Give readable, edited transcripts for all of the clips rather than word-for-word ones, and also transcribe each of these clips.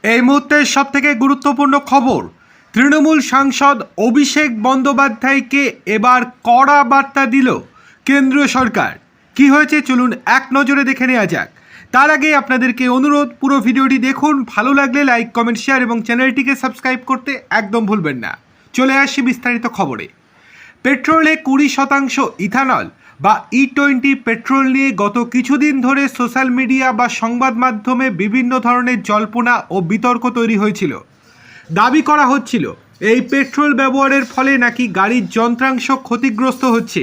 এই মুহূর্তের সবথেকে গুরুত্বপূর্ণ খবর, তৃণমূল সাংসদ অভিষেক বন্দ্যোপাধ্যায়কে এবার কড়া বার্তা দিল কেন্দ্রীয় সরকার। কি হয়েছে চলুন এক নজরে দেখে নেওয়া যাক। তার আগে আপনাদেরকে অনুরোধ, পুরো ভিডিওটি দেখুন, ভালো লাগলে লাইক, কমেন্ট, শেয়ার এবং চ্যানেলটিকে সাবস্ক্রাইব করতে একদম ভুলবেন না। চলে আসি বিস্তারিত খবরে। পেট্রোলে 20% ইথানল বা E20 পেট্রোল নিয়ে গত কিছুদিন ধরে সোশ্যাল মিডিয়া বা সংবাদ মাধ্যমে বিভিন্ন ধরনের জল্পনা ও বিতর্ক তৈরি হয়েছিল। দাবি করা হচ্ছিল এই পেট্রোল ব্যবহারের ফলে নাকি গাড়ির যন্ত্রাংশ ক্ষতিগ্রস্ত হচ্ছে,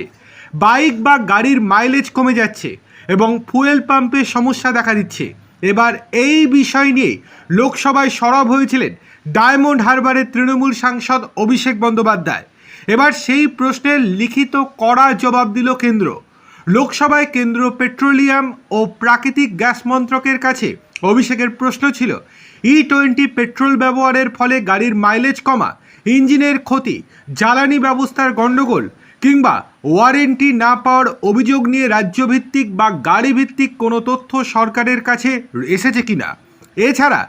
বাইক বা গাড়ির মাইলেজ কমে যাচ্ছে এবং ফুয়েল পাম্পে সমস্যা দেখা দিচ্ছে। এবার এই বিষয় নিয়ে লোকসভায় সরব হয়েছিলেন ডায়মন্ড হারবারের তৃণমূল সাংসদ অভিষেক বন্দ্যোপাধ্যায়। এবার সেই প্রশ্নের লিখিত কড়া জবাব দিল কেন্দ্র। লোকসভায় কেন্দ্র পেট্রোলিয়াম ও প্রাকৃতিক গ্যাস মন্ত্রকের কাছে অভিষেকের প্রশ্ন ছিল, E20 পেট্রোল ব্যবহারের ফলে গাড়ির মাইলেজ কমা, ইঞ্জিনের ক্ষতি, জ্বালানি ব্যবস্থার গণ্ডগোল কিংবা ওয়ারেন্টি না পাওয়ার অভিযোগ নিয়ে রাজ্যভিত্তিক বা গাড়িভিত্তিক কোনো তথ্য সরকারের কাছে এসেছে কিনা। এছাড়া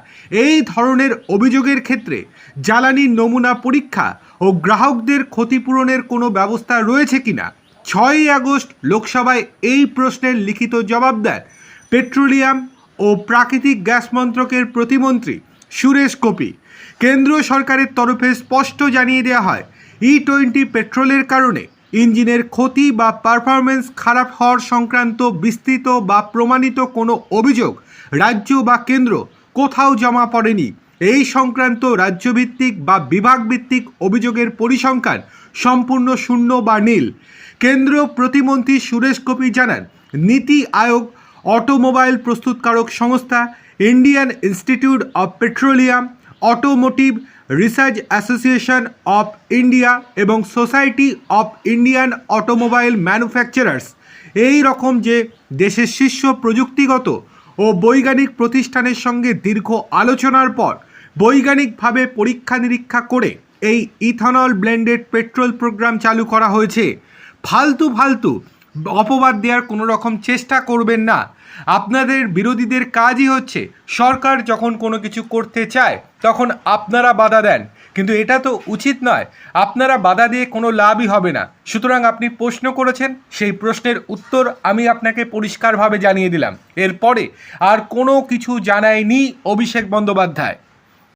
এই ধরনের অভিযোগের ক্ষেত্রে জ্বালানির নমুনা পরীক্ষা ও গ্রাহকদের ক্ষতিপূরণের কোনো ব্যবস্থা রয়েছে কিনা। 6ই আগস্ট লোকসভায় এই প্রশ্নের লিখিত জবাব দেন পেট্রোলিয়াম ও প্রাকৃতিক গ্যাস মন্ত্রকের প্রতিমন্ত্রী সুরেশ গোপী। কেন্দ্র সরকারের তরফে স্পষ্ট জানিয়ে দেওয়া হয়, E20 পেট্রোলের কারণে ইঞ্জিনের ক্ষতি বা পারফরমেন্স খারাপ হওয়ার সংক্রান্ত বিস্তৃত বা প্রমাণিত কোনো অভিযোগ রাজ্য বা কেন্দ্র কোথাও জমা পড়েনি। এই সংক্রান্ত রাজ্যভিত্তিক বা বিভাগভিত্তিক অভিযোগের পরিসংখ্যান সম্পূর্ণ শূন্য বা নীল। কেন্দ্রীয় প্রতিমন্ত্রী সুরেশ গোপী জানান, নীতি আয়োগ, অটোমোবাইল প্রস্তুতকারক সংস্থা, Indian institute of petroleum, automotive research association of India এবং society of Indian automobile manufacturers এই রকম যে দেশের শীর্ষ প্রযুক্তিগত ও বৈজ্ঞানিক প্রতিষ্ঠানের সঙ্গে দীর্ঘ আলোচনার পর বৈজ্ঞানিকভাবে পরীক্ষা নিরীক্ষা করে এই ইথানল ব্লেন্ডেড পেট্রোল প্রোগ্রাম চালু করা হয়েছে। ফালতু অপবাদ দেওয়ার কোনো রকম চেষ্টা করবেন না। আপনাদের বিরোধীদের কাজই হচ্ছে সরকার যখন কোনো কিছু করতে চায় তখন আপনারা বাধা দেন, কিন্তু এটা তো উচিত নয়। আপনারা বাধা দিয়ে কোনো লাভই হবে না। সুতরাং আপনি প্রশ্ন করেছেন, সেই প্রশ্নের উত্তর আমি আপনাকে পরিষ্কারভাবে জানিয়ে দিলাম। এরপরে আর কোনো কিছু জানায়নি অভিষেক বন্দ্যোপাধ্যায়।